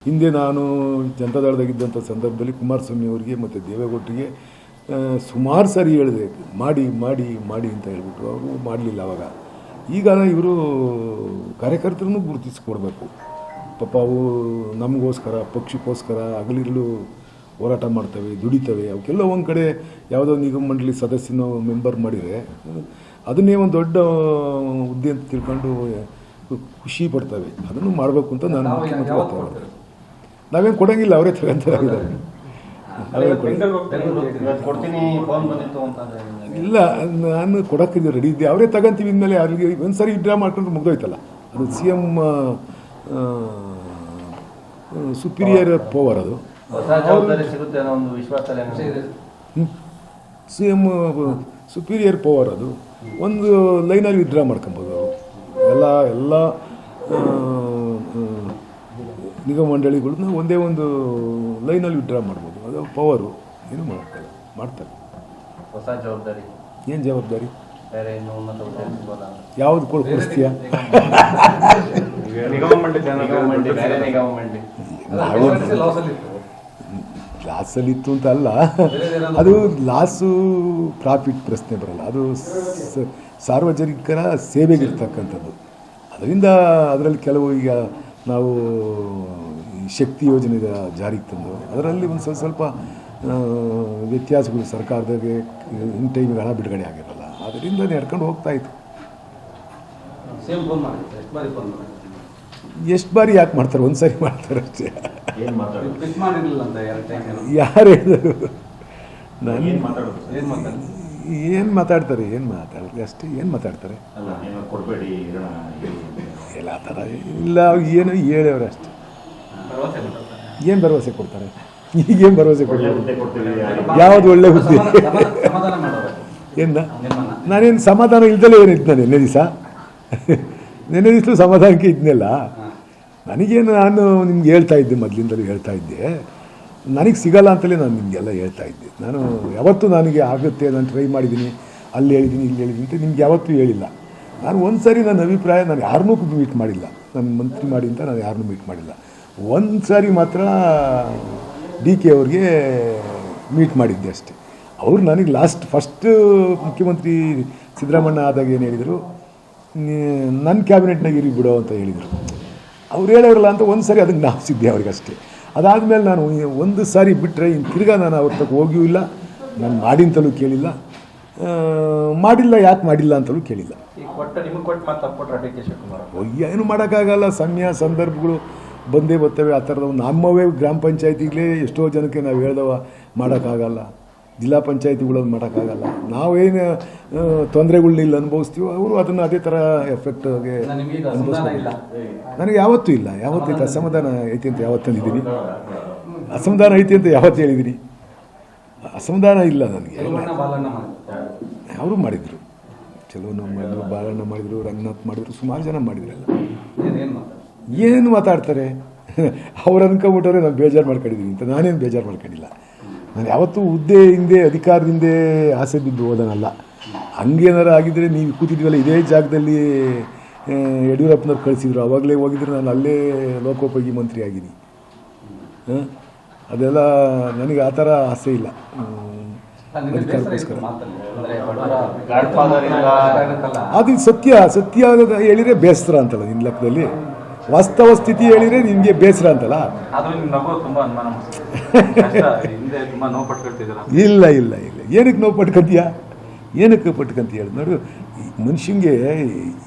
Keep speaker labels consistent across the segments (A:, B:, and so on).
A: ಹಿಂದೆ ನಾನು ಜನತಾದಳದಾಗಿದ್ದಂಥ ಸಂದರ್ಭದಲ್ಲಿ ಕುಮಾರಸ್ವಾಮಿ ಅವರಿಗೆ ಮತ್ತು ದೇವೇಗೌಡರಿಗೆ ಸುಮಾರು ಸಾರಿ ಹೇಳಿದೆ ಮಾಡಿ ಮಾಡಿ ಮಾಡಿ ಅಂತ ಹೇಳ್ಬಿಟ್ಟು ಅವರು ಮಾಡಲಿಲ್ಲ ಆವಾಗ. ಈಗ ಇವರು ಕಾರ್ಯಕರ್ತರನ್ನು ಗುರುತಿಸಿಕೊಡ್ಬೇಕು. ಪಾಪ ಅವು ನಮಗೋಸ್ಕರ ಪಕ್ಷಕ್ಕೋಸ್ಕರ ಹಗಲಿರುಳು ಹೋರಾಟ ಮಾಡ್ತವೆ, ದುಡಿತವೆ. ಅವಕ್ಕೆಲ್ಲ ಒಂದು ಕಡೆ ಯಾವುದೋ ನಿಗಮ ಮಂಡಳಿ ಸದಸ್ಯನ ಮೆಂಬರ್ ಮಾಡಿದರೆ ಅದನ್ನೇ ಒಂದು ದೊಡ್ಡ ಹುದ್ದೆ ಅಂತ ತಿಳ್ಕೊಂಡು ಖುಷಿ ಪಡ್ತವೆ. ಅದನ್ನು ಮಾಡಬೇಕು ಅಂತ ನಾನು ಮುಖ್ಯಮಂತ್ರಿ ಒತ್ತಾಯ. ನಾವೇನು ಕೊಡೋಂಗಿಲ್ಲ, ಅವರೇ ತಗೊಂತಾರೆ. ಇಲ್ಲ, ನಾನು ಕೊಡೋಕ್ಕಿದ್ದೆ ರೆಡಿ ಇದ್ದೆ. ಅವರೇ ತಗೊಂತೀವಿ ಇನ್ಮೇಲೆ ಅಲ್ಲಿಗೆ ಒಂದು ಸಾರಿ ವಿಡ್ರಾ ಮಾಡ್ಕೊಂಡ್ರೆ ಮುಗ್ದೋಯ್ತಲ್ಲ. ಅದು CM ಸುಪೀರಿಯರ್ ಪವರ್. ಅದು CM ಸುಪೀರಿಯರ್ ಪವರ್. ಅದು ಒಂದು ಲೈನಲ್ಲಿ ವಿಡ್ರಾ ಮಾಡ್ಕೊಬೋದು. ಎಲ್ಲ ನಿಗಮ ಮಂಡಳಿಗಳನ್ನ ಒಂದೇ ಒಂದು ಲೈನಲ್ಲಿ ವಿಡ್ರಾ ಮಾಡ್ಬೋದು. ಅದು ಪವರು. ಏನು ಮಾಡ್ತಾರೆ.
B: ಹೊಸ ಜವಾಬ್ದಾರಿ.
A: ಏನು ಜವಾಬ್ದಾರಿ?
B: ಯಾವ್ದು
A: ಕೊಡಿಸ್ತೀಯ? ಲಾಸಲ್ಲಿತ್ತು ಅಂತ ಅಲ್ಲ, ಅದು ಲಾಸು ಪ್ರಾಫಿಟ್ ಪ್ರಶ್ನೆ ಬರಲ್ಲ. ಅದು ಸಾರ್ವಜನಿಕರ ಸೇವೆಗಿರ್ತಕ್ಕಂಥದ್ದು. ಅದರಿಂದ ಅದರಲ್ಲಿ ಕೆಲವು ಈಗ ನಾವು ಶಕ್ತಿ ಯೋಜನೆ ಜಾರಿಗೆ ತಂದು ಅದರಲ್ಲಿ ಒಂದು ಸ್ವಲ್ಪ ವ್ಯತ್ಯಾಸಗಳು ಸರ್ಕಾರದಾಗೆ ಇನ್ ಟೈಮಿಗೆ ಹಣ ಬಿಡುಗಡೆ ಆಗಿರಲ್ಲ. ಅದರಿಂದ ನಡ್ಕೊಂಡು ಹೋಗ್ತಾಯಿತ್ತು. ಎಷ್ಟು ಬಾರಿ ಯಾಕೆ ಮಾಡ್ತಾರೆ? ಒಂದು ಸಾರಿ ಮಾಡ್ತಾರೆ ಅಷ್ಟೇ. ಯಾರು ಹೇಳಿದರು? ನಾನು ಏನು ಮಾತಾಡ್ತಾರೆ ಅಷ್ಟೇ. ಏನು ಮಾತಾಡ್ತಾರೆ? ಎಲ್ಲ ಆ ಥರ ಇಲ್ಲ. ಏನು ಹೇಳವ್ರೆ ಅಷ್ಟೇ. ಏನು ಭರವಸೆ ಕೊಡ್ತಾರೆ? ಈಗೇನು ಭರವಸೆ ಕೊಡ್ತಾರೆ? ಯಾವುದು ಒಳ್ಳೆ ಹುದ್ದೆ? ಏನು ನಾನೇನು ಸಮಾಧಾನ ಇಲ್ದಲೇ ಏನಿತ್ತು? ನಾನು ನೆನ್ನೆ ದಿವಸ ಸಮಾಧಾನಕ್ಕೆ ಇದ್ನೆಲ್ಲ. ನನಗೇನು, ನಾನು ನಿಮ್ಗೆ ಹೇಳ್ತಾ ಇದ್ದೆ, ಮೊದಲಿಂದಲೂ ಹೇಳ್ತಾ ಇದ್ದೆ, ನನಗೆ ಸಿಗಲ್ಲ ಅಂತಲೇ ನಾನು ನಿಮಗೆಲ್ಲ ಹೇಳ್ತಾ ಇದ್ದೆ. ನಾನು ಯಾವತ್ತೂ ನನಗೆ ಆಗುತ್ತೆ, ನಾನು ಟ್ರೈ ಮಾಡಿದ್ದೀನಿ, ಅಲ್ಲಿ ಹೇಳಿದ್ದೀನಿ ಇಲ್ಲಿ ಹೇಳಿದ್ದೀನಿ ಅಂತ ನಿಮ್ಗೆ ಯಾವತ್ತೂ ಹೇಳಿಲ್ಲ. ನಾನು ಒಂದು ಸಾರಿ ನನ್ನ ಅಭಿಪ್ರಾಯ, ನಾನು ಯಾರನ್ನೂ ಮೀಟ್ ಮಾಡಿಲ್ಲ. ನನ್ನ ಮಂತ್ರಿ ಮಾಡಿ ಅಂತ ನಾನು ಯಾರನ್ನೂ ಮೀಟ್ ಮಾಡಿಲ್ಲ. ಒಂದು ಸಾರಿ ಮಾತ್ರ DK ಅವ್ರಿಗೆ ಮೀಟ್ ಮಾಡಿದ್ದೆ ಅಷ್ಟೇ. ಅವರು ನನಗೆ ಫಸ್ಟ್ ಮುಖ್ಯಮಂತ್ರಿ ಸಿದ್ದರಾಮಣ್ಣ ಆದಾಗ ಏನು ಹೇಳಿದರು, ನನ್ನ ಕ್ಯಾಬಿನೆಟ್ನಾಗ ಇರಿ ಬಿಡೋ ಅಂತ ಹೇಳಿದರು. ಅವ್ರು ಹೇಳೋರಲ್ಲ ಅಂತ ಒಂದು ಸಾರಿ ಅದಕ್ಕೆ ನಾಪಿಸಿದ್ದೆ ಅವ್ರಿಗೆ ಅಷ್ಟೇ. ಅದಾದಮೇಲೆ ನಾನು ಒಂದು ಸಾರಿ ಬಿಟ್ಟರೆ ಇನ್ನು ತಿರ್ಗಾ ನಾನು ಅವ್ರ ತಕ್ಕ ಹೋಗಿಯೂ ಇಲ್ಲ. ನಾನು ಮಾಡಿಂತಲೂ ಕೇಳಿಲ್ಲ, ಮಾಡಿಲ್ಲ ಯಾಕೆ ಮಾಡಿಲ್ಲ ಅಂತಲೂ ಕೇಳಿಲ್ಲ. ಏನು ಮಾಡೋಕ್ಕಾಗಲ್ಲ, ಸಮಯ ಸಂದರ್ಭಗಳು ಬಂದೇ ಬರ್ತವೆ. ಆ ಥರದ ನಮ್ಮವೇ ಗ್ರಾಮ ಪಂಚಾಯತಿಗಳೇ ಎಷ್ಟೋ ಜನಕ್ಕೆ ನಾವು ಹೇಳ್ದವ ಮಾಡೋಕ್ಕಾಗಲ್ಲ. ಜಿಲ್ಲಾ ಪಂಚಾಯತಿಗಳಲ್ಲಿ ಮಾಡೋಕ್ಕಾಗಲ್ಲ. ನಾವೇನು ತೊಂದರೆಗಳನ್ನ ಇಲ್ಲಿ ಅನುಭವಿಸ್ತೀವೋ ಅವರು ಅದನ್ನು ಅದೇ ಥರ ಎಫೆಕ್ಟ್ಗೆ ಅನುಭವಿಸ್ತಾರೆ. ನನಗೆ ಯಾವತ್ತೂ ಇಲ್ಲ. ಯಾವತ್ತೈತೆ ಅಸಮಾಧಾನ ಐತಿ ಅಂತ ಯಾವತ್ತಂದಿದ್ದೀನಿ? ಅಸಮಾಧಾನ ಐತಿ ಅಂತ ಯಾವತ್ತು ಹೇಳಿದ್ದೀನಿ? ಅಸಮಾಧಾನ ಇಲ್ಲ ನನಗೆ. ಅವರು ಮಾಡಿದರು, ಕೆಲವು ಮಾಡಿದ್ರು, ಬಾಲಣ್ಣ ಮಾಡಿದರು, ರಂಗನಾಥ್ ಮಾಡಿದ್ರು, ಸುಮಾರು ಜನ ಮಾಡಿದ್ರಲ್ಲ. ಏನು ಮಾತಾಡ್ತಾರೆ? ಅವ್ರು ಅನ್ಕೊಂಬಿಟ್ಟವ್ರೆ ನಾನು ಬೇಜಾರು ಮಾಡ್ಕೊಂಡಿದ್ದೀನಿ ಅಂತ. ನಾನೇನು ಬೇಜಾರು ಮಾಡ್ಕೊಂಡಿಲ್ಲ. ನಾನು ಯಾವತ್ತೂ ಹುದ್ದೆ ಹಿಂದೆ ಅಧಿಕಾರದಿಂದ ಆಸೆ ಬಿದ್ದು ಹೋದನಲ್ಲ. ಹಂಗೇನಾರ ಆಗಿದ್ದರೆ ನೀವು ಕೂತಿದ್ವಲ್ಲ ಇದೇ ಜಾಗದಲ್ಲಿ, ಯಡಿಯೂರಪ್ಪನವ್ರು ಕಳಿಸಿದ್ರು, ಆವಾಗಲೇ ಹೋಗಿದ್ರೆ ನಾನು ಅಲ್ಲೇ ಲೋಕೋಪಯೋಗಿ ಮಂತ್ರಿ ಆಗಿದ್ದೀನಿ. ಅದೆಲ್ಲ ನನಗೆ ಆ ಥರ ಆಸೆ ಇಲ್ಲ. ಅಧಿಕಾರಕ್ಕೋಸ್ಕರ ಅದು ಸತ್ಯ ಹೇಳಿದರೆ ಬೇಸರ ಅಂತಲ್ಲ ನಿನ್ನ ಲೆಕ್ಕದಲ್ಲಿ. ವಾಸ್ತವ ಸ್ಥಿತಿ ಹೇಳಿದರೆ ನಿಮಗೆ ಬೇಸರ ಅಂತಲ್ಲ. ಇಲ್ಲ ಇಲ್ಲ ಇಲ್ಲ, ಏನಕ್ಕೆ ನೋವು ಪಟ್ಕೊಂತೀಯ? ಏನಕ್ಕೆ ಪಟ್ಕೊಂತೀಯ ಹೇಳಿ ನೋಡು. ಮನುಷ್ಯಂಗೆ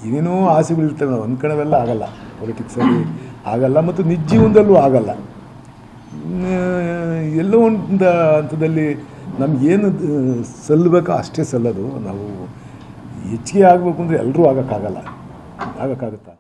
A: ಏನೇನೋ ಆಸೆಗಳಿರ್ತವೆ, ನಾವು ಅಂದ್ಕೊಳ್ಳೋವೆಲ್ಲ ಆಗಲ್ಲ. ಪೊಲಿಟಿಕ್ಸಲ್ಲಿ ಆಗಲ್ಲ, ಮತ್ತು ನಿಜ ಜೀವನದಲ್ಲೂ ಆಗಲ್ಲ. ಎಲ್ಲೋ ಒಂದು ಹಂತದಲ್ಲಿ ನಮಗೇನು ಸಲ್ಲಬೇಕೋ ಅಷ್ಟೇ ಸಲ್ಲೋದು. ನಾವು ಹೆಚ್ಚಿಗೆ ಆಗಬೇಕು ಅಂದರೆ ಎಲ್ಲರೂ ಆಗೋಕ್ಕಾಗುತ್ತಾ?